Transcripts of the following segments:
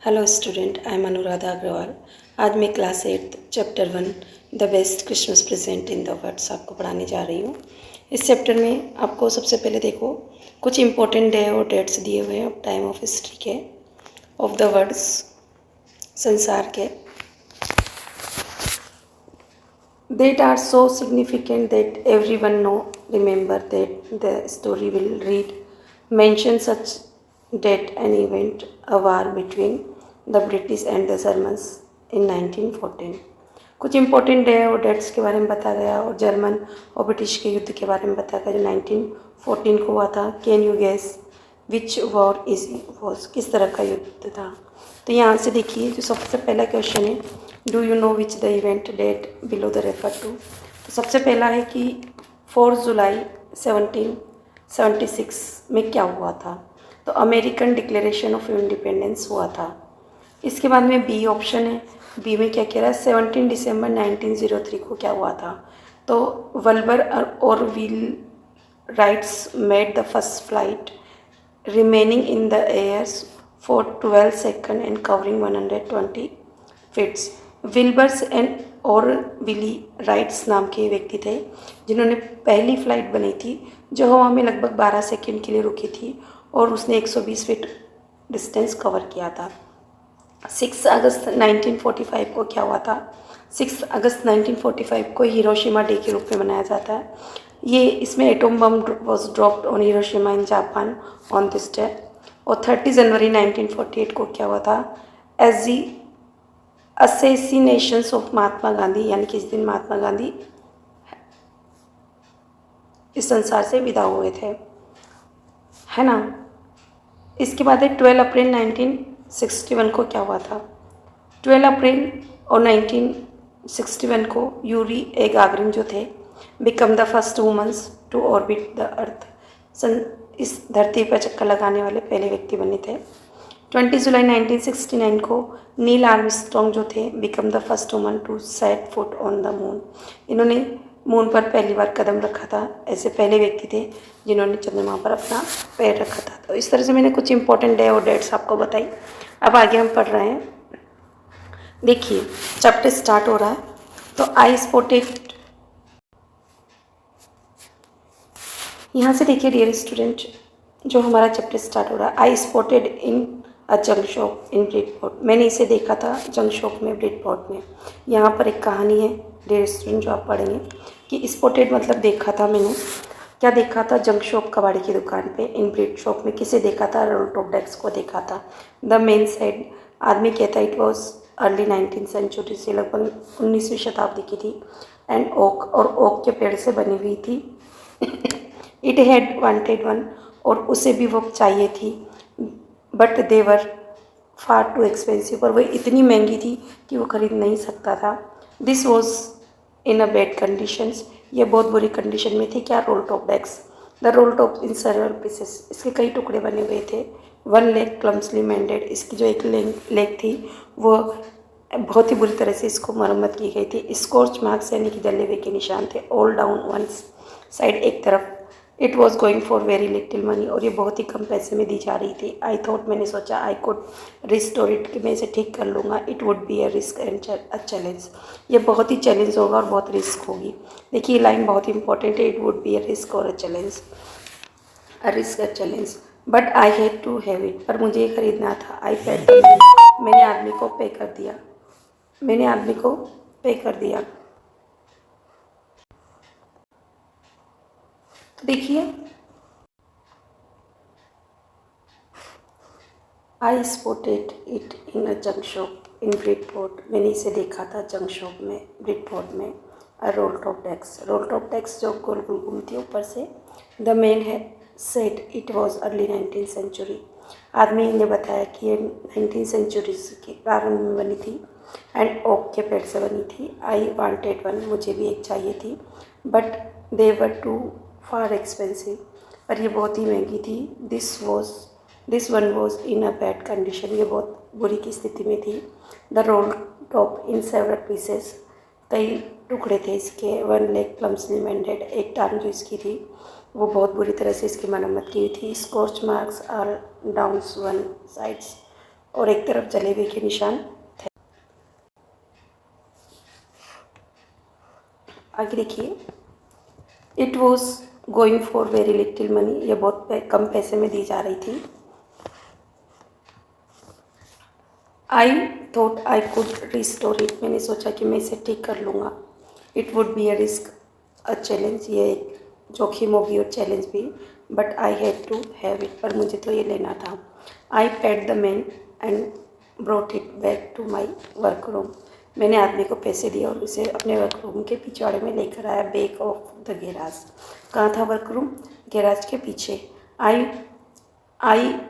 Hello student, I am Anuradha Agarwal. आज मैं class 8 chapter 1 the best Christmas present in the words आपको पढ़ाने जा रही हूँ। इस चैप्टर में आपको सबसे पहले देखो कुछ इंपॉर्टेंट डे और डेट्स दिए हुए हैं टाइम ऑफ हिस्ट्री के, ऑफ द वर्ड्स, संसार के। That are so significant that everyone know, remember that the story will read, mention such date and event, a war between the British and the Germans in 1914। कुछ important day और dates के बारे में बताया गया और जर्मन और British के युद्ध के बारे में बताया गया जो 1914 को हुआ था। Can you guess which war is was, किस तरह का युद्ध था। तो यहाँ से देखिए जो सबसे पहला क्वेश्चन है, do you know which the event date below the refer to. तो सबसे पहला है कि 4 जुलाई 1776 में क्या हुआ था। तो अमेरिकन डिक्लेरेशन ऑफ इंडिपेंडेंस हुआ था। इसके बाद में बी ऑप्शन है, बी में क्या कह रहा है, 17 दिसंबर 1903 को क्या हुआ था। तो वल्बर और wheel rights made the first flight remaining in the airs for 12 seconds and covering 120 feet। विल्बर्स and और विली राइट्स नाम के व्यक्ति थे जिन्होंने पहली फ्लाइट बनाई थी जो हवा में लगभग 12 सेकंड के लिए रुकी थी और उसने 120 फीट डिस्टेंस कवर किया था। 6 अगस्त 1945 को क्या हुआ था। 6 अगस्त 1945 को हिरोशिमा डे के रूप में मनाया जाता है। ये इसमें atom bomb was dropped on Hiroshima in Japan on this day. और 30 जनवरी 1948 को क्या हुआ था, as the assassinations of Mahatma Gandhi, यानी कि इस दिन महात्मा गांधी इस संसार से विदा हुए थे, है ना। इसके बाद है 12 अप्रैल 1961 को क्या हुआ था। 12 अप्रैल और 1961 को यूरी ए गागरिन जो थे become the first womens to orbit the earth, इस धरती पर चक्कर लगाने वाले पहले व्यक्ति बने थे। 20 जुलाई 1969 को नील आर्मस्ट्रॉन्ग जो थे become the first woman to set foot on the moon, इन्होंने मून पर पहली बार कदम रखा था। ऐसे पहले व्यक्ति थे जिन्होंने चंद्रमा पर अपना पैर रखा था। तो इस तरह से मैंने कुछ इंपॉर्टेंट डे और डेट्स आपको बताई। अब आगे हम पढ़ रहे हैं। देखिए चैप्टर स्टार्ट हो रहा है। तो आई स्पॉटेड, यहाँ से देखिए डियर स्टूडेंट जो हमारा चैप्टर स्टार्ट हो रहा है, आई spotted in a junk shop in Bridport, मैंने इसे देखा था जंक शॉप में ब्रिडपोर्ट में। यहाँ पर एक कहानी है डियर स्टूडेंट जो आप पढ़ेंगे कि स्पॉटेड मतलब देखा था मैंने, क्या देखा था, जंक शॉप कबाड़ी की दुकान पे, इन ब्रिड शॉप में किसे देखा था, रोल्टोप डेक्स को देखा था। द मेन साइड, आदमी कहता it was early 19th century, से लगभग 19वीं शताब्दी की थी। एंड ओक, और ओक के पेड़ से बनी हुई थी। इट हैड वांटेड वन, और उसे भी वो चाहिए थी। But they were far too expensive, पर वह इतनी महंगी थी कि वो खरीद नहीं सकता था। This was in a bad conditions, ये बहुत बुरी कंडीशन में थी। क्या, roll top desks, the roll top in several pieces, इसके कई टुकड़े बने हुए थे। वन लेग क्लम्सली मेंडेड, इसकी जो एक लेग थी वो बहुत ही बुरी तरह से इसको मरम्मत की गई थी। स्कॉर्च मार्क्स यानी कि जले हुए के निशान थे ऑल डाउन वन साइड, एक तरफ। It was going for very little money, और ये बहुत ही कम पैसे में दी जा रही थी। आई थॉट, मैंने सोचा, आई कुड रिस्टोर इट, कि मैं इसे ठीक कर लूँगा। It would be a risk and a challenge, ये बहुत ही चैलेंज होगा और बहुत रिस्क होगी। देखिए लाइन बहुत इंपॉर्टेंट है, it would be a risk और a challenge, a risk a challenge, but I had to have it, पर मुझे ये खरीदना था। आई पेड, मैंने आदमी को पे कर दिया, मैंने आदमी को पे कर दिया। देखिए I spotted it in a junk shop in Bridport, मैंने इसे देखा था जंक शॉप में ब्रिडपोर्ट में। A roll top desks, roll top desks जो गोल गोल घूमती है ऊपर से। The man he said it was early 19th century, आदमी ने बताया कि ये 19th सेंचुरी के प्रारंभ में बनी थी। एंड ओक के पेड़ से बनी थी। आई वांटेड वन, मुझे भी एक चाहिए थी। But they were too far expensive, पर ये बहुत ही महंगी थी। This one was in a bad condition, ये बहुत बुरी की स्थिति में थी। The roll top in several pieces, कई टुकड़े थे इसके। वन लेग प्लम्सली मेंडेड, एक टांग जो इसकी थी वो बहुत बुरी तरह से इसकी मरम्मत की हुई थी। Scorch marks are down one sides, और एक तरफ जले हुए के निशान थे। आगे देखिए, it was going for very little money, ये बहुत कम पैसे में दी जा रही थी। I thought I could restore it, मैंने सोचा कि मैं इसे ठीक कर लूँगा। It would be a risk a challenge, ये एक जोखिम होगी और चैलेंज भी, but I had to have it, पर मुझे तो ये लेना था। I paid the man and brought it back to my work room, मैंने आदमी को पैसे दिए और उसे अपने वर्क रूम के पिछवाड़े में लेकर आया। बैक ऑफ द गैराज, कहाँ था वर्क रूम? गैराज के पीछे। I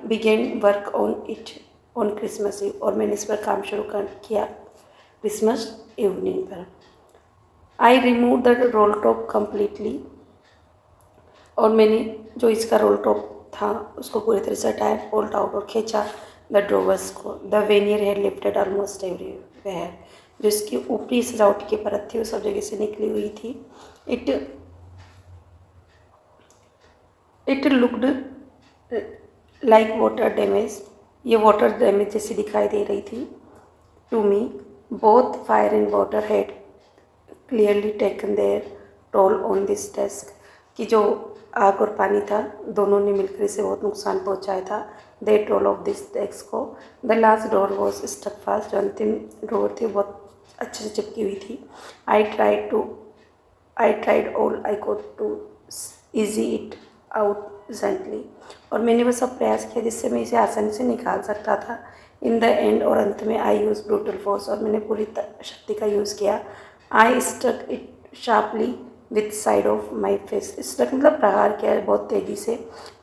began work on it on Christmas Eve, और मैंने इस पर काम शुरू किया क्रिसमस इवनिंग पर। I remove the roll top completely, और मैंने जो इसका रोल टॉप था उसको पूरी तरह से हटाया, फोल्ड आउट और खींचा द ड्रोवर्स को। The vernier had lifted almost everywhere, जो इसकी ऊपरी सजावट की परत थी वो सब जगह से निकली हुई थी। It looked like water damage, ये वाटर डैमेज जैसी दिखाई दे रही थी। To me both fire and water had clearly taken their toll on this desk, कि जो आग और पानी था दोनों ने मिलकर इसे बहुत नुकसान पहुंचाया था। They toll of this desk को। The last door was stuck fast, जो अंतिम डोर थी बहुत अच्छे से चिपकी हुई थी। I tried all I could to ease it out gently, और मैंने वो सब प्रयास किया जिससे मैं इसे आसानी से निकाल सकता था। इन द एंड, और अंत में आई यूज़ ब्रूटल फोर्स, और मैंने पूरी शक्ति का यूज़ किया। I stuck it sharply with side of my fist, stuck मतलब प्रहार किया बहुत तेज़ी से।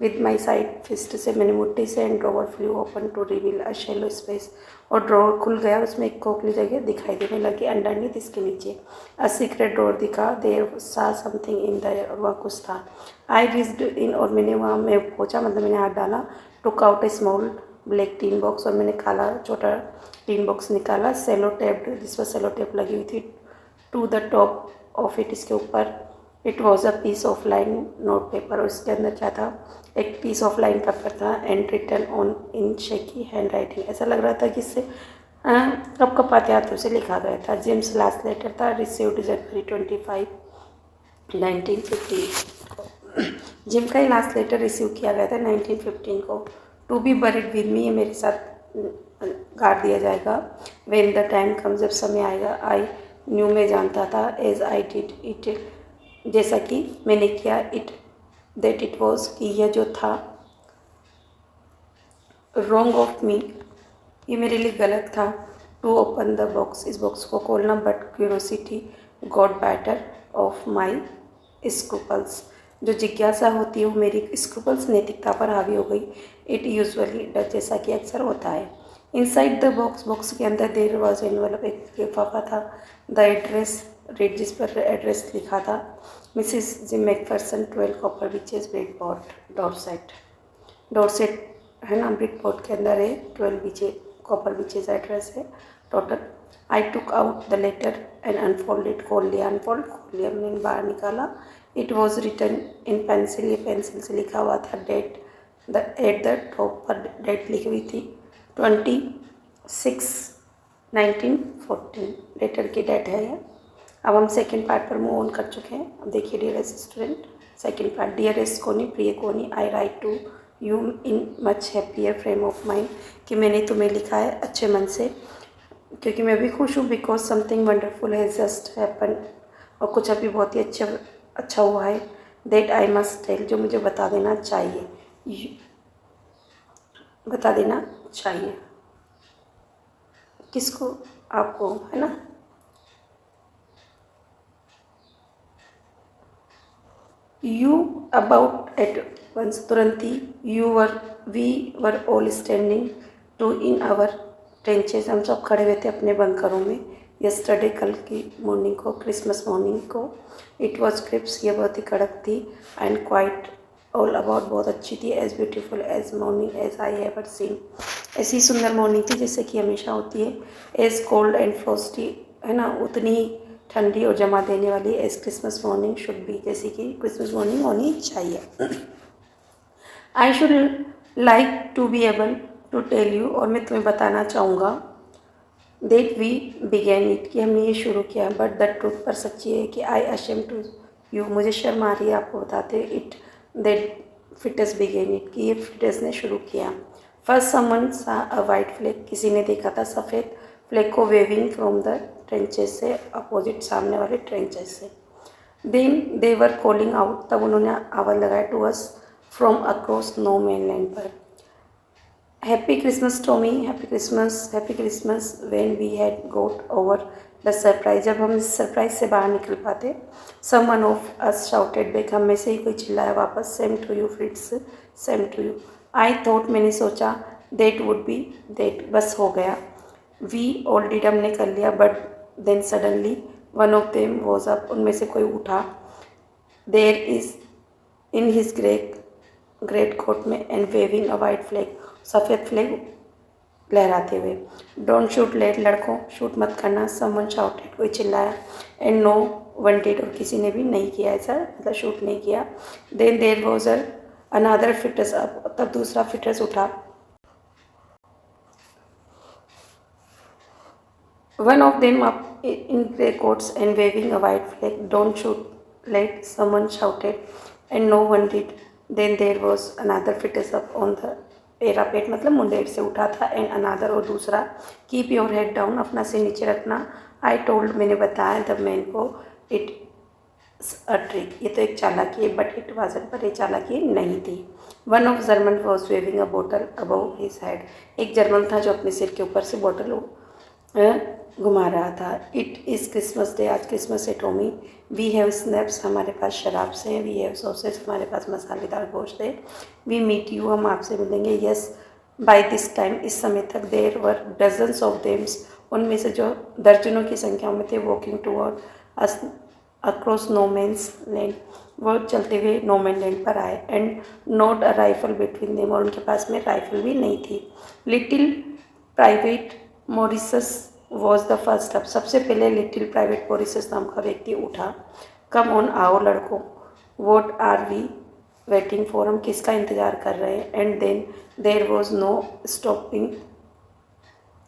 विद माई साइड फिस्ट से मैंने मुट्ठी से, and drawer flew open to reveal a shallow space, और ड्रॉवर खुल गया, उसमें एक खोखली जगह दिखाई देने लगी अंडरनीथ, इसके नीचे। अ सीक्रेट डोर दिखा, देयर सा समथिंग इन देयर, और वहाँ कुछ था। आई रिज्ड इन, और मैंने वहाँ में पहुँचा, मतलब मैंने हाथ डाला। टुक आउट ए स्मॉल ब्लैक टीन बॉक्स, और मैंने काला छोटा टीन बॉक्स निकाला। सेलो टेप, जिस पर सेलो टेप लगी हुई थी। To the top of it, इसके ऊपर। It was a piece of line note paper, और इसके अंदर क्या था? एक पीस ऑफ लाइन पेपर था। And written on in shaky handwriting, ऐसा लग रहा था कि इससे कप कपाते हाथों से लिखा गया था। जेम्स लास्ट लेटर था, रिसीव्ड जनवरी 25, 1950। जिम का ही लास्ट लेटर रिसीव किया गया था 1915 को। To be buried with me, ये मेरे साथ गाड़ दिया जाएगा। व्हेन द टाइम कम, जब समय आएगा। आई न्यू, मैं जानता था। एज आई डिड इट, जैसा कि मैंने किया। इट दैट इट वॉज, कि यह जो था। रॉन्ग ऑफ मी, ये मेरे लिए गलत था। टू ओपन द बॉक्स, इस बॉक्स को खोलना। But curiosity got better of my scruples, जो जिज्ञासा होती है वो मेरी स्क्रूपल्स नैतिकता पर हावी हो गई। इट यूजुअली डज, जैसा कि अक्सर होता है। इनसाइड द बॉक्स, बॉक्स के अंदर देर वॉज एनवेलप, एक लिफाफा था। द एड्रेस रेड, जिस पर एड्रेस लिखा था। Mrs Jim McPherson, 12 Copper Beeches, Bridport, Dorset है ना, ब्रिडपोर्ट के अंदर है। 12 बीचे कॉपर बीचेस एड्रेस है total. I took out the letter and unfolded, खोल लिया, मैंने बाहर निकाला। It was written in pencil, ये पेंसिल से लिखा हुआ था। डेट एट द टॉप पर डेट लिखी हुई थी 26/1914, लेटर की डेट है ये। अब हम सेकेंड पार्ट पर मूव ऑन कर चुके हैं। अब देखिए dearest student, second part. Dearest Connie, प्रिय Connie, I write to you in much happier frame of mind, कि मैंने तुम्हें लिखा है अच्छे मन से, क्योंकि मैं भी खुश हूँ। Because something wonderful has just happen, और कुछ अभी बहुत ही अच्छा हुआ है। दैट आई मस्ट टेल, जो मुझे बता देना चाहिए। किसको? आपको, है ना। यू अबाउट एट वंस, तुरंत ही। We were all standing to in our trenches, हम सब खड़े हुए थे अपने बंकरों में। यस्टरडे, कल की मॉर्निंग को, क्रिसमस मॉर्निंग को। इट वॉज क्रिप्स, ये बहुत ही कड़क थी। एंड क्वाइट ऑल अबाउट, बहुत अच्छी थी। As beautiful as morning as I ever seen, ऐसी सुंदर मॉर्निंग थी जैसे कि हमेशा होती है। एज कोल्ड एंड फ्रॉस्टी, है ना, उतनी ही ठंडी और जमा देने वाली as Christmas morning should be, जैसे कि क्रिसमस मॉर्निंग होनी चाहिए। I should like to be able to tell you, और मैं तुम्हें बताना चाहूँगा, दैट वी बिगेन इट, कि हमने ये शुरू किया, बट द ट्रूथ, पर सच्ची है कि आई अशेम टू यू, मुझे शर्म आ रही है आपको बताते, it that fitness began it, कि ये फिटनेस ने शुरू किया। फर्स्ट समवन सा अ वाइट फ्लैग, किसी ने देखा था सफ़ेद फ्लैग को वेविंग फ्रॉम द ट्रेंचेस से, अपोजिट सामने वाले ट्रेंचेस से। Then they were calling out, तब उन्होंने आवाज़ लगाया to us from across no man land पर, happy Christmas Tommy, happy Christmas when we had got over the surprise, जब हम इस सरप्राइज से बाहर निकल पाते। Someone of us shouted back, हम में से ही कोई चिल्लाया वापस, same to you Fritz, same to you. I thought, मैंने सोचा, दैट वुड बी दैट, बस हो गया। वी ऑल डिड, हमने कर लिया, but then suddenly one of them was up, उनमें से कोई उठा, there is in his great coat में, and waving a white flag, सफ़ेद फ्लैग लहराते हुए। डोंट शूट लेट, लड़कों शूट मत करना, समवन शाउटेड, कोई चिल्लाया, एंड नो वन डिड, और किसी ने भी नहीं किया ऐसा, मतलब शूट नहीं किया। Then there was another fitters up, तब दूसरा फिटर्स उठा, one of them up in grey coats and waving a white flag. Don't shoot, let someone shouted, and no one did. Then there was another fitters up on the parapet, मतलब मुंडेर से उठा था, and another, और दूसरा, keep your head down, अपना सिर नीचे रखना। I told, मैंने बताया the man को, it अ ट्रिक, ये तो एक चालाकी है, बट इट वाजंट, पर ये चालाकी नहीं थी। One of German was waving a bottle above his head, एक जर्मन था जो अपने सिर के ऊपर से बोतल घुमा रहा था। इट इज़ क्रिसमस डे, आज क्रिसमस है टॉमी। वी हैव स्नैप्स, हमारे पास शराब से हैं। वी हैव सॉसेज, हमारे पास मसालेदार गोश्त है। वी मीट यू, हम आपसे मिलेंगे। यस, बाय दिस टाइम, इस समय तक, देयर वर डजन्स ऑफ देम्स, उनमें से जो दर्जनों की संख्या में थे, वॉकिंग टूवर्ड अस अक्रॉस नो मैन्स लैंड, वो चलते हुए नो मैन लैंड पर आए। And not a rifle between them, और उनके पास में राइफल भी नहीं थी। Little private Mauritius was the first up, सबसे पहले लिटिल प्राइवेट मॉरिसस नाम का व्यक्ति उठा। कम ऑन, आओ लड़कों, what are we waiting for, हम किसका इंतज़ार कर रहे हैं। And then there was no stopping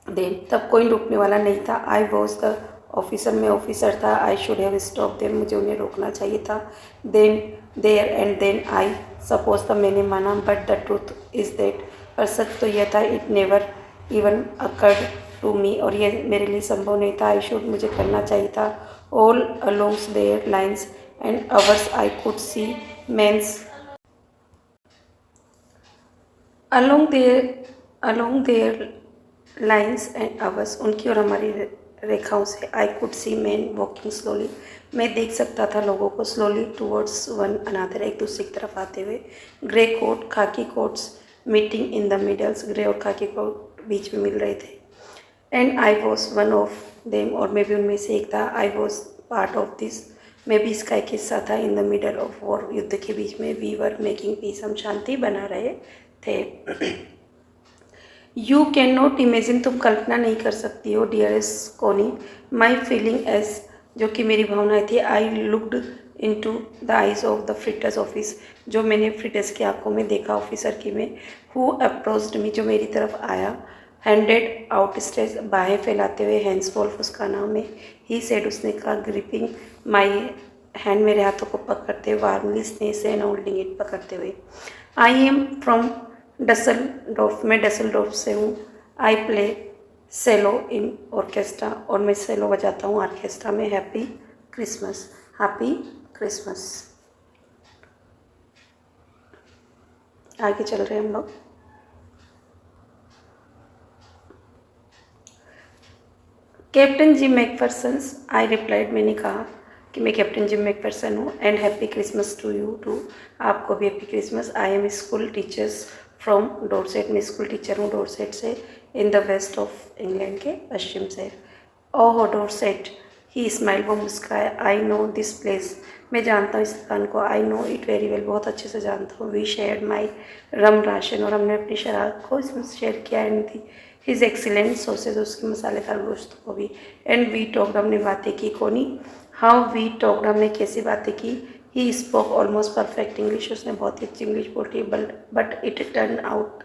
them, तब कोई रुकने वाला नहीं था। आई वॉज द ऑफिसर, मैं ऑफिसर था। I should have stop them, मुझे उन्हें रोकना चाहिए था। Then there and then I suppose, तब मैंने माना। But the truth is that, पर सच तो यह था, it never even occurred to मी, और ये मेरे लिए संभव नहीं था। आई शुड, मुझे करना चाहिए था। All alongs their lines and ours I could see mens, along their lines and ours, उनकी और हमारी रेखाओं से, आई could C man walking slowly, मैं देख सकता था लोगों को स्लोली टूवर्ड्स वन अनादर, एक दूसरे की तरफ आते हुए। ग्रे कोट, खाकी quotes meeting in the middles, grey और खाकी कोट बीच में मिल रहे थे। And I was one of them, और मैं भी उनमें से एक था। I was part of this, मैं भी इसका एक हिस्सा था। इन द मिडल ऑफ वॉर, युद्ध के बीच में। वी वर मेकिंग पीस, हम शांति बना रहे थे। यू कैन नॉट इमेजिन, तुम कल्पना नहीं कर सकती हो, डियरेस्ट कोनी, माई फीलिंग एज, जो कि मेरी भावनाएं थी। I looked into the eyes of the Fritzes office, जो मैंने फ्रिटर्स की आंखों में देखा ऑफिसर की में। हु अप्रोच्ड मी, जो मेरी तरफ आया। हैंडेड आउट स्ट्रेच, बाहें फैलाते हुए। हैंड्स वॉल्फ उसका नाम है। ही सेड, उसने कहा। ग्रिपिंग माई हैंड, मेरे हाथों को पकड़ते हुए। वार्मली, स्नेह से। एंड होल्डिंग इट, पकड़ते हुए। आई एम फ्रॉम डसलडोर्फ, मैं डसलडोर्फ से हूँ। I play cello in orchestra, और मैं सेलो बजाता हूँ ऑर्केस्ट्रा में। Happy Christmas, happy Christmas. आगे चल रहे हैं हम लोग। Captain Jim McPhersons, I replied, मैंने कहा कि मैं कैप्टन जिम मैकफर्सन हूँ। And happy Christmas to you too, आपको भी happy Christmas. I am school teachers from Dorset, मैं स्कूल टीचर हूँ डोरसेट से। In the west of England, के पश्चिम से। ओह डोरसेट, ही स्माइल, वो मुस्कुराया। आई नो दिस प्लेस, मैं जानता हूँ इस स्थान को। I know it very well, बहुत अच्छे से जानता हूँ। We shared my rum ration, और हमने अपनी शराब को इसमें शेयर किया। एंड थी हिज एक्सीलेंट सॉसेज, उसकी मसालेदार गोश्त को भी। एंड वी टॉक्ड, हमने बातें की। कोनी, हाउ वी टॉक्ड, हमने कैसी बातें की। He spoke almost perfect English, उसने बहुत ही अच्छी इंग्लिश बोली। But it turn out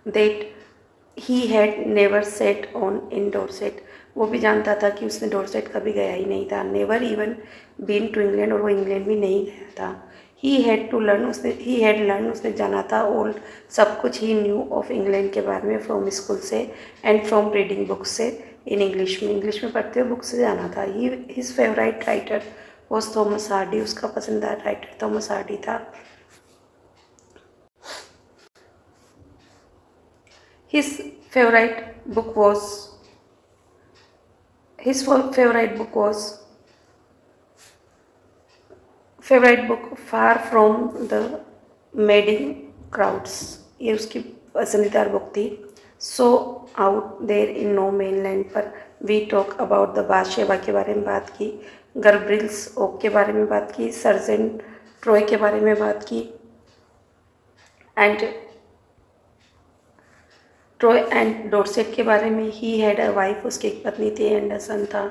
that he had never set on in Dorset, वो भी जानता था कि उसने डोरसेट कभी गया ही नहीं था। Never even been to England, और वो इंग्लैंड भी नहीं गया था। ही हैड टू लर्न, उसने जाना था ओल्ड, सब कुछ ही न्यू ऑफ इंग्लैंड के बारे में फ्रॉम स्कूल से एंड फ्रॉम रीडिंग बुक्स से, इन इंग्लिश में पढ़ते हुए बुक से जाना था। He his favourite writer was Thomas Hardy, उसका पसंदीदा राइटर थॉमस हार्डी था। His favorite book was his favorite book was favorite book Far from the Madding Crowds, ये उसकी पसंदीदा बुक थी। So out there in no man land पर we talk about the Bathsheba के बारे में बात की, गर्ब्रिल्स ओक के बारे में बात की, सर्जेंट ट्रॉय के बारे में बात की, एंड ट्रॉय एंड डोरसेट के बारे में। ही हैड अ वाइफ, उसकी एक पत्नी थी, एंड अ सन था,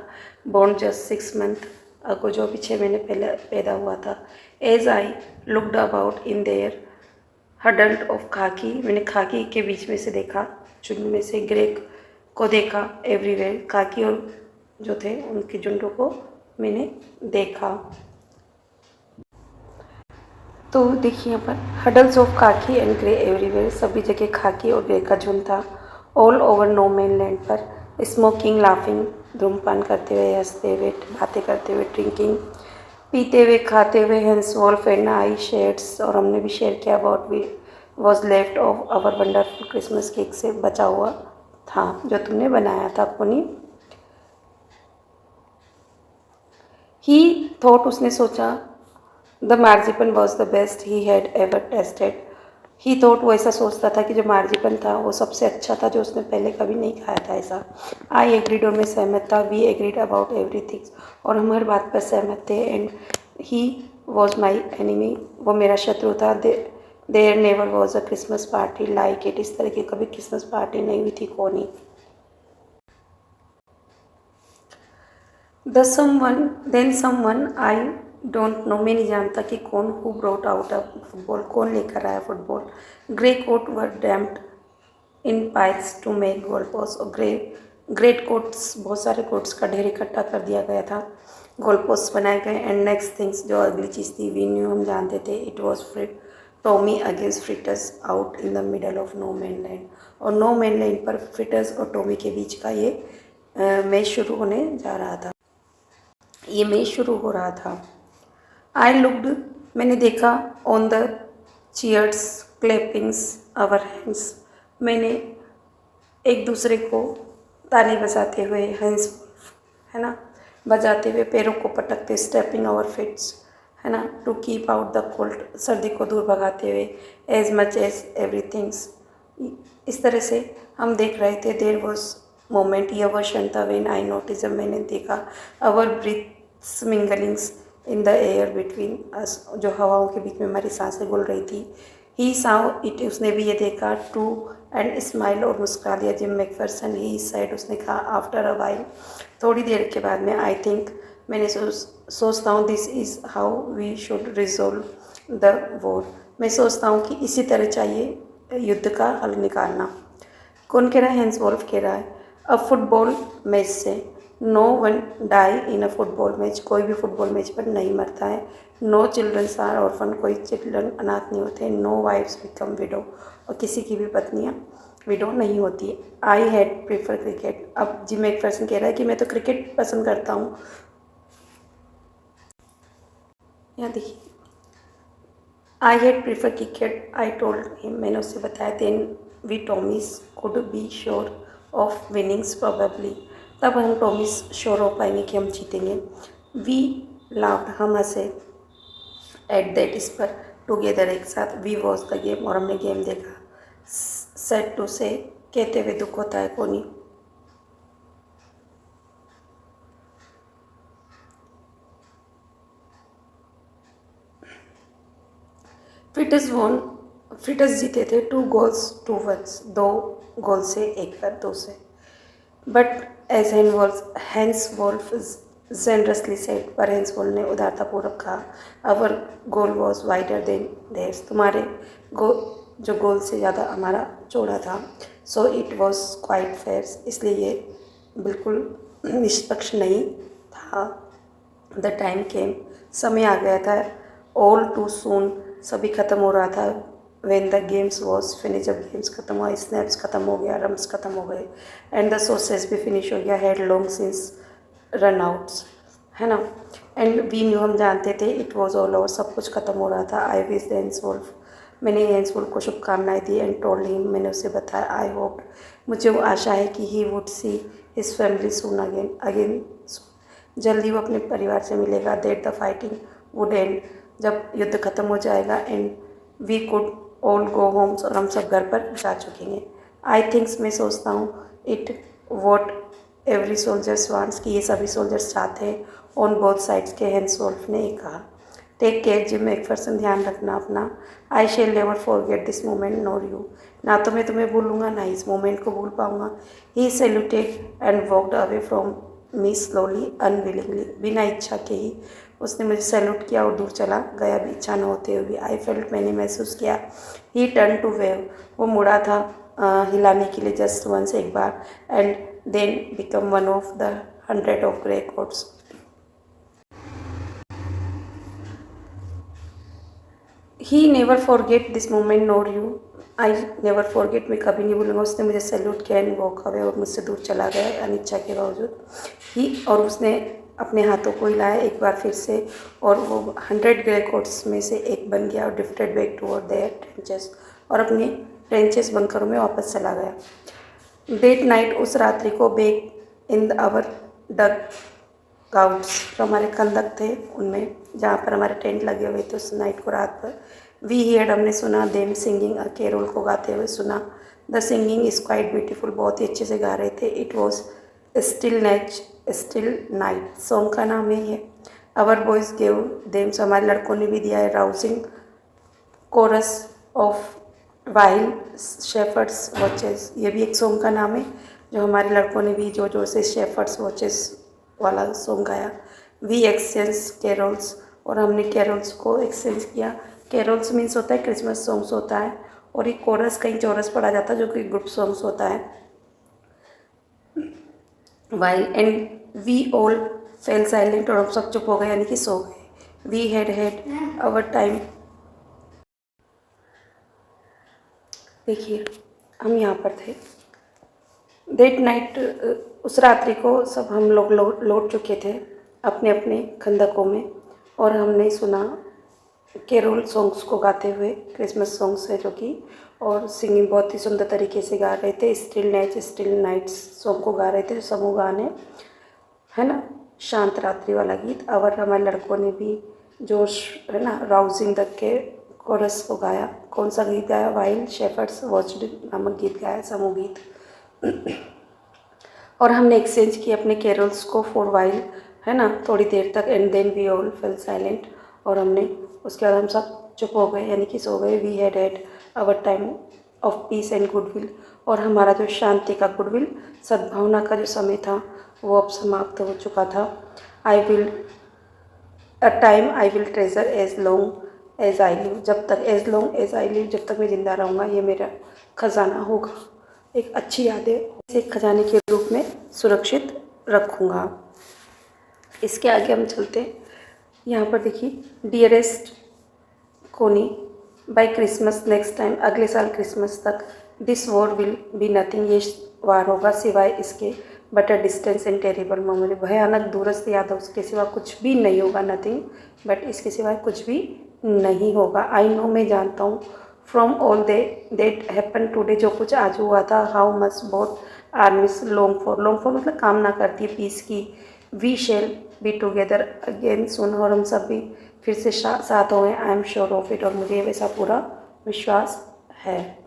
बोर्न जस्ट 6 मंथ अगो, जो अभी 6 महीने पहले पैदा हुआ था। As I looked about in there huddled of khaki, मैंने खाकी के बीच में से देखा, झुंड में से ग्रेक को देखा, एवरीवेयर, खाकी और जो थे उनके झुंडों को मैंने देखा। तो देखिए यहाँ पर हडल्स ऑफ खाकी एंड ग्रे एवरीवेयर, सभी जगह खाकी और ग्रे का झुंड था। ऑल ओवर नो मेनलैंड पर स्मोकिंग, लाफिंग, धूमपान करते हुए, हंसते हुए, बातें करते हुए, ड्रिंकिंग, पीते हुए, खाते हुए, Hans Wolf and I shares, और हमने भी शेयर किया, about we was left of our wonderful Christmas cake, से बचा हुआ था जो तुमने बनाया था पुनी। ही थॉट, उसने सोचा, the marzipan was the best he had ever tasted, he thought, वो ऐसा सोचता था कि जो मार्जिपन था वो सबसे अच्छा था जो उसने पहले कभी नहीं खाया था ऐसा। आई एग्रीड, और मैं सहमत था, वी एग्रीड अबाउट एवरीथिंग, और हम हर बात पर सहमत थे। And he was my enemy, वो मेरा शत्रु था। There never was a Christmas party like it, इस तरह की कभी क्रिसमस पार्टी नहीं हुई थी Connie. Then someone I don't know, मैं नहीं जानता कि कौन, who brought out a football, कौन लेकर आया football. Grey coat were dumped in piles to make goal post, और ग्रेट कोट्स, बहुत सारे कोट्स का ढेर इकट्ठा कर दिया गया था, गोल पोस्ट बनाए गए। एंड नेक्स्ट थिंग्स, जो अगली चीज़ थी, वी न्यू, हम जानते थे, it was Fritz Tommy against Fritzes out in the middle of no man land, और नो मैनलैंड पर फ्रिटर्स और टॉमी के बीच का ये मैच शुरू होने जा रहा था, ये मैच शुरू हो रहा था। आई लुक्ड, मैंने देखा, on the cheers, clappings, our hands, मैंने एक दूसरे को ताली बजाते हुए, हैंड्स है ना, बजाते हुए, पैरों को पटकते, स्टेपिंग आवर फिट्स है ना, to keep out the cold, सर्दी को दूर भगाते हुए, एज मच एज एवरीथिंग्स, इस तरह से हम देख रहे थे। देयर वॉज मोमेंट, यह वो क्षण था, व्हेन आई नोटिस, जब मैंने देखा, our breaths minglings in the air between us, जो हवाओं के बीच में हमारी सांसें घुल रही थी। ही साउ इट, उसने भी ये देखा, टू एंड स्माइल, और मुस्कुरा दिया। जिम मैकफरसन, ही साइड, उसने कहा, आफ्टर अ वाइल, थोड़ी देर के बाद में, आई थिंक, मैंने सोचता हूँ, this is how we should resolve the war, मैं सोचता हूँ कि इसी तरह चाहिए युद्ध का हल निकालना। कौन कह रहा है? हैंस वॉल्फ कह रहा है। अ फुटबॉल मैच से, no one die in a football match, कोई भी फुटबॉल मैच पर नहीं मरता है। नो चिल्ड्रंस आर ऑर्फन, कोई चिल्ड्रन अनाथ नहीं होते। नो वाइफ्स बिकम विडो, और किसी की भी पत्नियाँ विडो नहीं होती। आई हैड प्रेफर क्रिकेट, अब जिम मैकफरसन कह रहा है कि मैं तो क्रिकेट पसंद करता हूँ। यहाँ देखिए, I had prefer cricket, I told him, मैंने उससे बताया। Then we Tommies could be sure of winnings probably, तब हम टॉमीज श्योर हो पाएंगे कि हम जीतेंगे। वी लाफ्ड, हम हंसे। एट दैट, इस पर, टुगेदर, एक साथ। वी वॉच द गेम, और हमने गेम देखा। सेड टू से, कहते हुए दुख होता है कोनी। फ्रिटर्स वॉन, फ्रिटर्स जीते थे 2 गोल्स टू 1, 2 गोल से 1 पर, 2 से। But as Hans Wolf generously said, पर हैंस वॉल्फ ने उदारतापूर्वक कहा, our goal was wider than theirs, तुम्हारे जो गोल से ज़्यादा हमारा चौड़ा था। So it was quite fair, इसलिए ये बिल्कुल निष्पक्ष नहीं था। द टाइम केम, समय आ गया था। ऑल टू सून, सभी ख़त्म हो रहा था। When the games was finish, जब गेम्स ख़त्म हुआ, स्नैप्स ख़त्म हो गया, रम्स ख़त्म हो गए, एंड द सोसेस भी फिनिश हो गया, had long since run outs, है ना। एंड वी न्यू, हम जानते थे, इट वॉज ऑल ओवर, सब कुछ ख़त्म हो रहा था। आई विश द हेंसवुल्फ, मैंने हेंसवुल्फ को शुभकामनाएं दी। एंड टोल्ड हिम, मैंने उसे बताया, आई होप, मुझे वो आशा है कि he would see his family soon again, जल्दी वो अपने परिवार से मिलेगा। That the fighting would end, जब युद्ध खत्म हो जाएगा। And we could all go homes, और हम सब घर पर जा चुकेंगे। आई थिंक्स, मैं सोचता हूँ, it what every soldiers wants, कि ये सभी सोल्जर्स चाहते हैं, ऑन बोथ साइड्स के, हेंसवुल्फ ने कहा। टेक केयर जिम मैकफरसन, ध्यान रखना अपना। I shall never forget this moment nor you, ना तो मैं तुम्हें भूलूंगा, ना इस मोमेंट को भूल पाऊंगा। He saluted and walked away from me slowly unwillingly, बिना इच्छा के ही उसने मुझे सैल्यूट किया और दूर चला गया, भी इच्छा न होते हुए। आई फेल्ट, मैंने महसूस किया। ही टर्न टू वेव, वो मुड़ा था हिलाने के लिए, जस्ट वंस, एक बार। And then become one of the 100 of grey coats. He never forget this moment nor you, I never forget, मैं कभी नहीं भूलूंगा। उसने मुझे सैल्यूट किया, एंड वॉक अवे, और मुझसे दूर चला गया अनिच्छा के बावजूद। ही, और उसने अपने हाथों को हिलाया एक बार फिर से, और वो 100 ग्रे कोट्स में से एक बन गया, और drifted back toward their trenches, और अपने ट्रेंचेस बंकरों में वापस चला गया। डेट नाइट, उस रात्रि को, back in our dugouts, जो हमारे खंदक थे उनमें, जहाँ पर हमारे टेंट लगे हुए थे, उस नाइट को, रात पर। वी हियर्ड, हमने सुना, देम सिंगिंग अ कैरोल, को गाते हुए सुना। The singing is quite beautiful, बहुत ही अच्छे से गा रहे थे। It was still night, song का नाम है ये। अवर बॉयज़ गेव देम, हमारे लड़कों ने भी दिया है, rousing chorus of wild shepherds watches, ये भी एक सॉन्ग का नाम है, जो हमारे लड़कों ने भी जोर जोर से शेफर्ड्स वॉचेस वाला सॉन्ग गाया। वी एक्सचेंज कैरोल्स, और हमने कैरोल्स को एक्सचेंज किया। कैरोल्स मीन्स होता है क्रिसमस सॉन्ग्स होता है, और ये कोरस कहीं चौरस पढ़ा जाता है, जो कि ग्रुप सॉन्ग्स होता है। While and we all fell silent, और हम सब चुप हो गए, यानी कि सो गए। वी हैड अवर टाइम, देखिए हम यहाँ पर थे। दैट नाइट, उस रात्रि को सब हम लोग लौट चुके थे अपने अपने खंदकों में, और हमने सुना कैरोल सॉन्ग्स को गाते हुए, क्रिसमस सॉन्ग्स है जो कि, और सिंगिंग बहुत ही सुंदर तरीके से गा रहे थे। स्टिल नाइट्स सॉन्ग को गा रहे थे, समूह गाने, है ना, शांत रात्रि वाला गीत। और हमारे लड़कों ने भी जोश, है ना, राउजिंग द के कोरस को गाया। कौन सा गीत गाया? वाइल्ड शेफर्ड्स वॉच्ड नामक गीत गाया, समूह गीत। और हमने एक्सचेंज किए अपने कैरोल्स को फॉर वाइल, है ना, थोड़ी देर तक। And then we all fell silent, और हमने उसके बाद हम सब चुप हो गए, यानी कि सो गए। We had our time of peace and goodwill, और हमारा जो शांति का, गुडविल, सद्भावना का जो समय था, वो अब समाप्त हो चुका था। I will treasure as long as I live, जब तक, as long as I live, जब तक मैं ज़िंदा रहूँगा, ये मेरा खजाना होगा। एक अच्छी यादें इसे खजाने के रूप में सुरक्षित रखूँगा। इसके आगे हम चलते हैं। यहाँ पर देखिए, डियरेस्ट कोनी, बाय क्रिसमस नेक्स्ट टाइम, अगले साल क्रिसमस तक, this war will be nothing, ये वार होगा सिवाय इसके, but a distance and terrible memory, भयानक दूरस्थ यादों के सिवा कुछ भी नहीं होगा। नथिंग, बट इसके सिवाय कुछ भी नहीं होगा। आई नो, मैं जानता हूँ, from all that happen today, जो कुछ आज हुआ था, how much both armies long for मतलब कामना करती है पीस की। We shall be together again soon, और हम सब भी फिर से साथ होंगे। I am sure of it, और मुझे वैसा पूरा विश्वास है।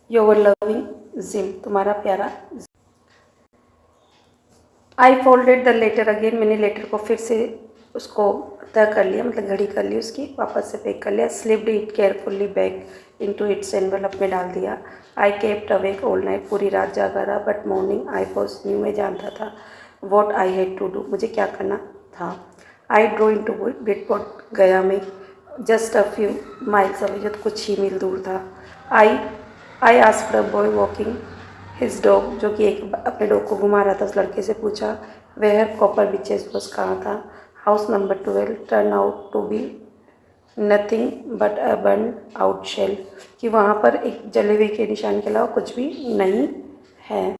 योर लविंग जिम, तुम्हारा प्यारा। आई फोल्डेड द लेटर अगेन, मैंने लेटर को फिर से उसको तय कर लिया, मतलब घड़ी कर ली उसकी, वापस से पैक कर लिया। Slipped it carefully back into its envelope में डाल दिया। I kept awake all night, पूरी रात जागा रहा। But morning I was knew, मैं जानता था what I had to do, मुझे क्या करना था। I drove in to Bridport, गया मैं, just a few miles away, जो कुछ ही मील दूर था। I I asked a boy walking his dog, जो कि एक अपने डॉग को घुमा रहा था, उस लड़के से पूछा वेयर कॉपर बीचेस बस कहाँ था। House number 12 turn out to be nothing but a burnt out shell, कि वहाँ पर एक जले हुए के निशान के अलावा कुछ भी नहीं है।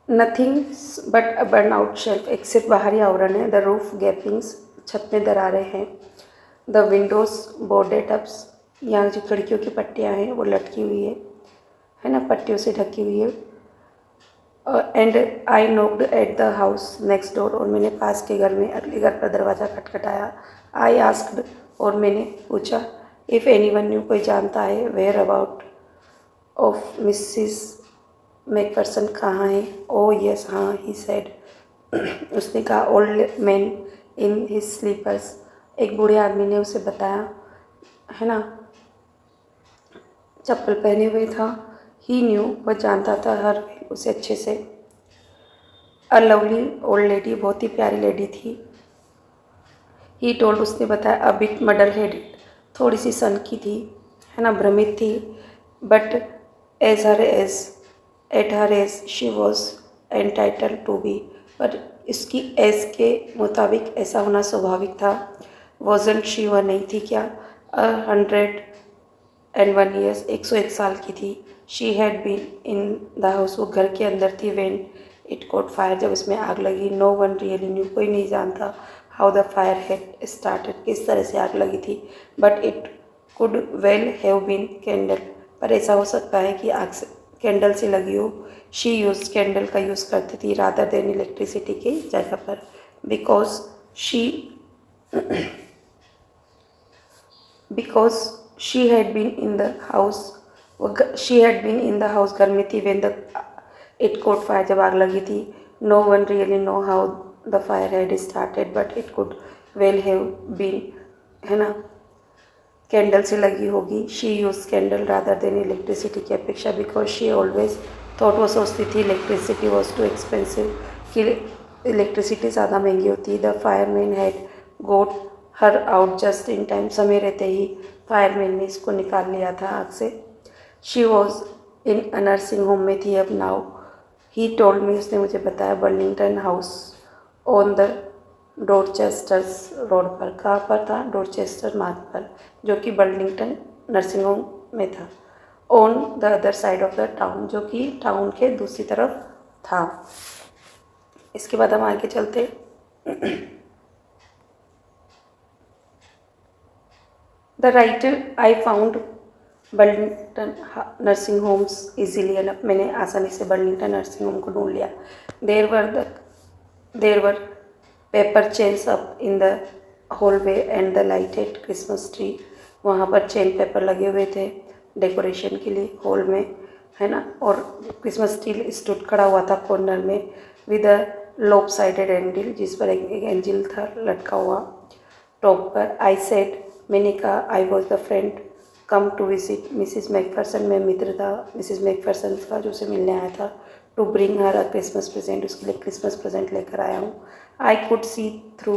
Nothing but a burnt out shelf, एक सिर्फ बाहरी आवरण है। द रूफ गैपिंग्स, छत में दरारें हैं। द विंडोज बोर्डेड अप्स, यहाँ जो खिड़कियों की पट्टियाँ हैं वो लटकी हुई है ना, पट्टियों से ढकी हुई है। And I knocked at the house next door, और मैंने पास के घर में अगले घर पर दरवाज़ा खटखटाया। आई आस्क्ड, और मैंने पूछा इफ़ एनीवन न्यू, कोई जानता है, whereabouts of Mrs McPherson, कहाँ है। ओ यस, हाँ, ही सेड, उसने कहा। Old man in his slippers, एक बूढ़े आदमी ने उसे बताया, है ना, चप्पल पहने हुए था। ही न्यू, वह जानता था, हर उसे अच्छे से। अ लवली ओल्ड लेडी, बहुत ही प्यारी लेडी थी। ही टोल्ड, उसने बताया। अ बिट मडल हेडेड, थोड़ी सी सनकी थी, है ना, भ्रमित थी। But as her age at her age she was entitle to be, पर इसकी एज के मुताबिक ऐसा होना स्वाभाविक था। वॉजंट शी, वह नहीं थी क्या। 101 ईयर्स, 101 साल की थी। She had been in the house, वो घर के अंदर थी। व्हेन इट कॉट फायर, जब इसमें आग लगी। नो वन रियली न्यू, कोई नहीं जानता। How the fire had started, किस तरह से आग लगी थी। But it could well have been candle, पर ऐसा हो सकता है कि आग से कैंडल से लगी हो। शी यूज, कैंडल का यूज़ करती थी रादर देन इलेक्ट्रिसिटी की जगह पर। Because she had been in the house, she had been in the house, घर में थी। When the it caught fire, जब आग लगी थी। No one really know how the fire had started, but it could well have been, है ना, candle से लगी होगी। She use candle rather than electricity की अपेक्षा। बिकॉज शी ऑलवेज थॉट, वो सोचती थी इलेक्ट्रिसिटी वॉज टू एक्सपेंसिव, कि इलेक्ट्रिसिटी ज़्यादा महंगी होती है। The fireman had got her out just in time, समय रहते ही फायरमैन ने इसको निकाल लिया था आग से। She was in a nursing home में थी अब नाउ। ही टोल्ड मी, उसने मुझे बताया। Burlington House on the Dorchesters Road पर, कहाँ पर था, डोरचेस्टर मार्ग पर, जो कि बर्लिंगटन नर्सिंग होम में था। On the other side of the town, जो कि टाउन के दूसरी तरफ था। इसके बाद हम आगे चलते। The writer I found Burlington nursing homes easily enough, मैंने आसानी से बर्लिंगटन नर्सिंग होम को ढूंढ लिया। There were paper chains up in the hallway and the lighted Christmas tree, वहाँ पर चेन पेपर लगे हुए थे डेकोरेशन के लिए हॉल में, है ना, और क्रिसमस ट्री स्टूड खड़ा हुआ था कॉर्नर में विद अ लोप साइडेड एंजिल, जिस पर एक एंजिल था लटका हुआ टॉप पर। आई सेड, मैंने कहा। I was the friend come to visit Mrs McPherson, में मित्र था मिसिज मैकफरसन का, जो उसे मिलने आया था। To bring her a Christmas present, उसके लिए क्रिसमस प्रेजेंट लेकर आया हूँ। I could see through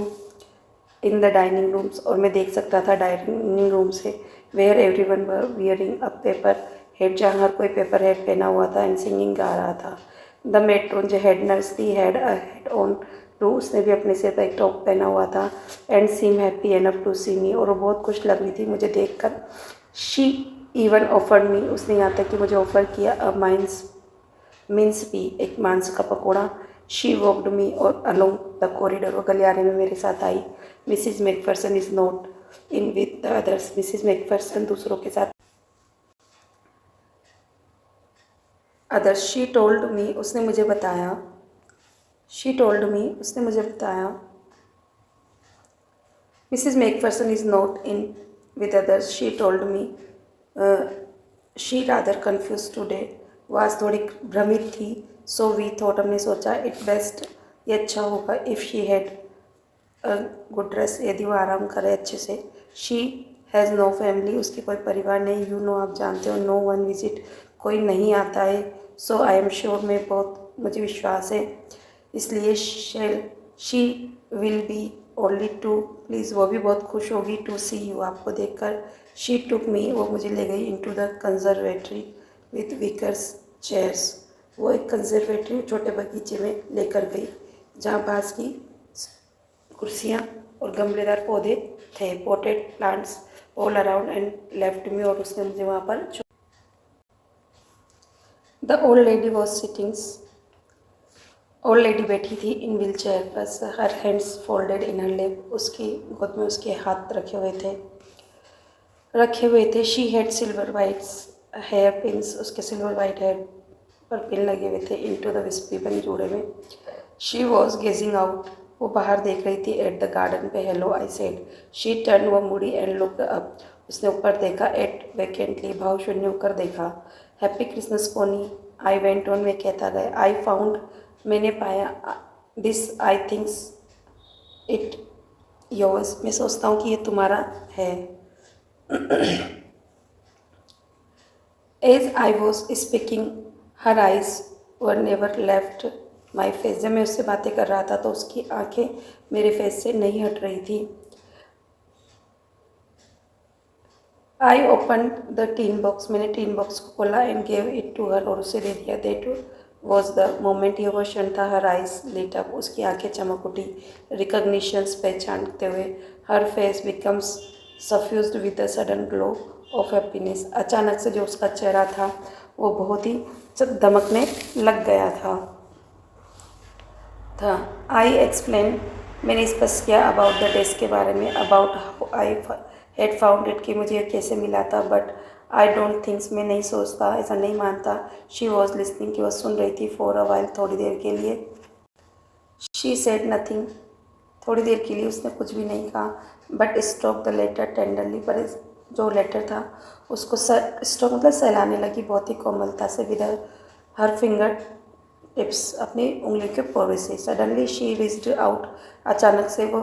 in the dining rooms, और मैं देख सकता था डाइनिंग रूम से। Where everyone were wearing a paper head, जहाँ हर कोई पेपर हेड पहना हुआ था। एंड सिंगिंग, गा रहा था। द मेट्रोन, जो हेड नर्स थी, had a head on too, उसने भी अपने सिर पर एक टॉप पहना हुआ था। And seem happy enough to see me, और वो बहुत खुश लग रही थी मुझे देखकर। शी इवन ऑफर्ड मी, उसने यहाँ तक कि मुझे ऑफ़र किया अ मिन्स पी, एक मांस का पकौड़ा। शी वॉक्ड मी और अलोंग द कॉरिडोर, वो गलियारे में मेरे साथ आई। Mrs McPherson is not in with the others, Mrs McPherson दूसरों के साथ अदर्स। शी टोल्ड मी, उसने मुझे बताया। शी टोल्ड मी, उसने मुझे बताया। Mrs McPherson is not in with others, she told me. She rather confuse today, वो आज थोड़ी भ्रमित थी। सो वी थॉट, हमने सोचा। इट बेस्ट, ये अच्छा होगा। If she had good dress, यदि वो आराम करे अच्छे से। शी हैज़ नो फैमिली, उसके कोई परिवार नहीं। यू नो, आप जानते हो। नो वन विजिट, कोई नहीं आता है। सो आई एम श्योर, मैं बहुत, मुझे विश्वास है, इसलिए shall she will be only too please, वो भी बहुत खुश होगी टू सी यू, आपको देखकर। शी टुक मी, वो मुझे ले गई into the conservatory with Vickers chairs, वो एक कंजर्वेटरी छोटे बगीचे में लेकर गई जहाँ बाँस की कुर्सियाँ और गमलेदार पौधे थे, potted plants all around and left me, और उसने मुझे वहाँ पर the old lady was sittings, old lady बैठी थी इन व्हील चेयर पर, हर हैंड्स फोल्डेड इन हर लेप, उसकी गोद में उसके हाथ रखे हुए थे। She had silver whites hairpins, उसके सिल्वर वाइट हेयर पर पिन लगे हुए थे इनटू द विस्पी जूड़े में। शी वॉज गेजिंग आउट, वो बाहर देख रही थी एट द गार्डन पे। Hello I said, she turn, वो मुड़ी एंड लुक्ड अप, उसने ऊपर देखा। एट वैकेंटली, भाव शून्य होकर देखा। Happy Christmas Pony, I went on, मैं कहता गया। आई फाउंड, मैंने पाया। This I thinks it yours, मैं सोचता हूँ कि ये तुम्हारा है। As I was speaking her eyes were never left my face, जब मैं उससे बातें कर रहा था तो उसकी आंखें मेरे फेस से नहीं हट रही थी। I open the tin box, मैंने टीन बॉक्स को खोला and gave it to her, और उसे दे दिया। दैट वॉज द मोमेंट, ये वो क्षण था। हर आइज लिट अप, उसकी आंखें चमक उठी। रिकग्निशंस, पहचानते हुए। हर face becomes suffused with the sudden glow of happiness, अचानक से जो उसका चेहरा था वो बहुत ही दमकने लग गया था। आई एक्सप्लेन, मैंने स्पष्ट किया अबाउट द डेस्क के बारे में, about how I had found it, कि मुझे कैसे मिला था। बट आई डोंट थिंक्स, मैं नहीं सोचता, ऐसा नहीं मानता। शी वॉज लिसनिंग, कि वह सुन रही थी। फॉर अ वाइल, थोड़ी देर के लिए। शी सेड नथिंग, थोड़ी देर के लिए उसने कुछ भी नहीं कहा। But stroke the letter tenderly, पर जो लेटर था उसको स्ट्रोक मतलब सहलाने लगी बहुत ही कोमलता से। विद हर फिंगर टिप्स, अपनी उंगली के पोरे से। सडनली शी रिज्ड आउट, अचानक से वो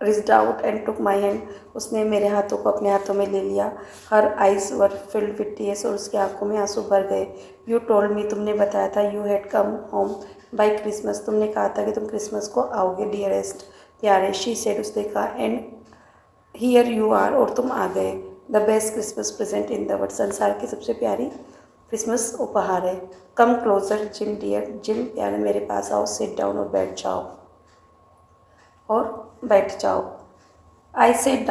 rigid out and took my hand, उसने मेरे हाथों को अपने हाथों में ले लिया। हर eyes were filled with tears, और उसकी आंखों में आंसू भर गए। यू टोल्ड मी, तुमने बताया था। You had come home by Christmas, तुमने कहा था कि तुम क्रिसमस को आओगे। डियरेस्ट, प्यारे। शी सेड, उसने कहा। एंड हियर यू आर, और तुम आ गए। The best Christmas present in the world, संसार की सबसे प्यारी क्रिसमस उपहार है। Come closer Jim dear, Jim प्यारे मेरे पास आओ। सिट डाउन, और बैठ जाओ। I set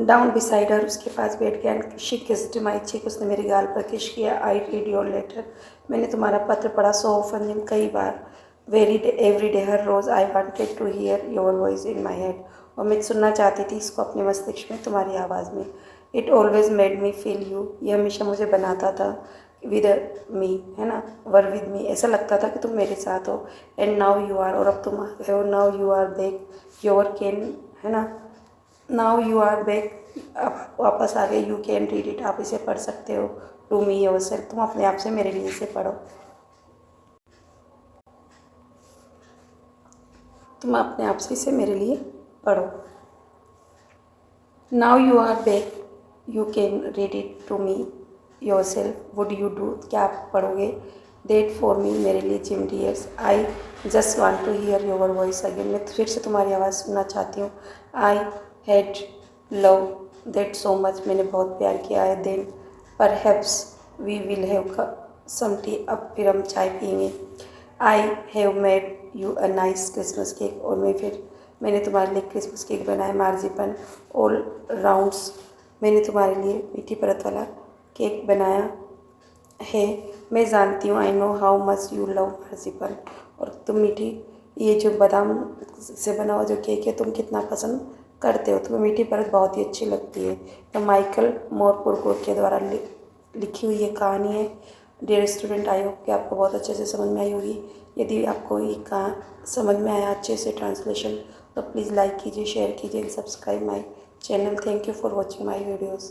down beside her, उसके पास बैठ गया। And she kissed my cheek, उसने मेरे गाल पर किश किया। आई रीड योर लेटर, मैंने तुम्हारा पत्र पढ़ा। सो ऑफन, कई बार। एवरी डे, हर रोज़। I wanted to hear your voice in my head, और मैं सुनना चाहती थी इसको अपने मस्तिष्क में, तुम्हारी आवाज़ में। It always made me feel you, ये हमेशा मुझे बनाता था। विद मी, है ना, वर विद मी, ऐसा लगता था कि तुम मेरे साथ हो। एंड नाउ यू आर, और अब तुम हो। Now you are back, your can, है ना, नाउ यू आर बैक, आप वापस आ गए। यू कैन रीड इट, आप इसे पढ़ सकते हो। टू मी योरसेल्फ, तुम अपने आप से मेरे लिए इसे पढ़ो। तुम अपने आप से इसे मेरे लिए पढ़ो। Now you are back, you can read it to me yourself. Would you do, क्या आप पढ़ोगे। दैट फॉर मी, मेरे लिए। Jim dears, I just want to hear your voice again, मैं फिर से तुम्हारी आवाज़ सुनना चाहती हूँ। I had love that so much, मैंने बहुत प्यार किया है। Then perhaps we will have some tea, अब फिर हम चाय पियेंगे। I have made you a nice Christmas cake, और मैंने तुम्हारे लिए क्रिसमस केक बनाया। मार्जिपन ऑल राउंड्स, मैंने तुम्हारे लिए मीठी परत वाला केक बनाया है। मैं जानती हूँ, I know how much you love marzipan, और तुम मीठी, ये जो बादाम से बना हुआ जो केक है तुम कितना पसंद करते हो, तुम्हें मीठी परत बहुत ही अच्छी लगती है। तो माइकल मोरपुरकोट के द्वारा लिखी हुई ये कहानी है। डियर स्टूडेंट, आई होप कि आपको बहुत अच्छे से समझ में आई होगी। यदि आपको ये समझ में आया अच्छे से ट्रांसलेशन, तो प्लीज़ लाइक कीजिए, शेयर कीजिए and subscribe my channel. Thank you for watching my videos.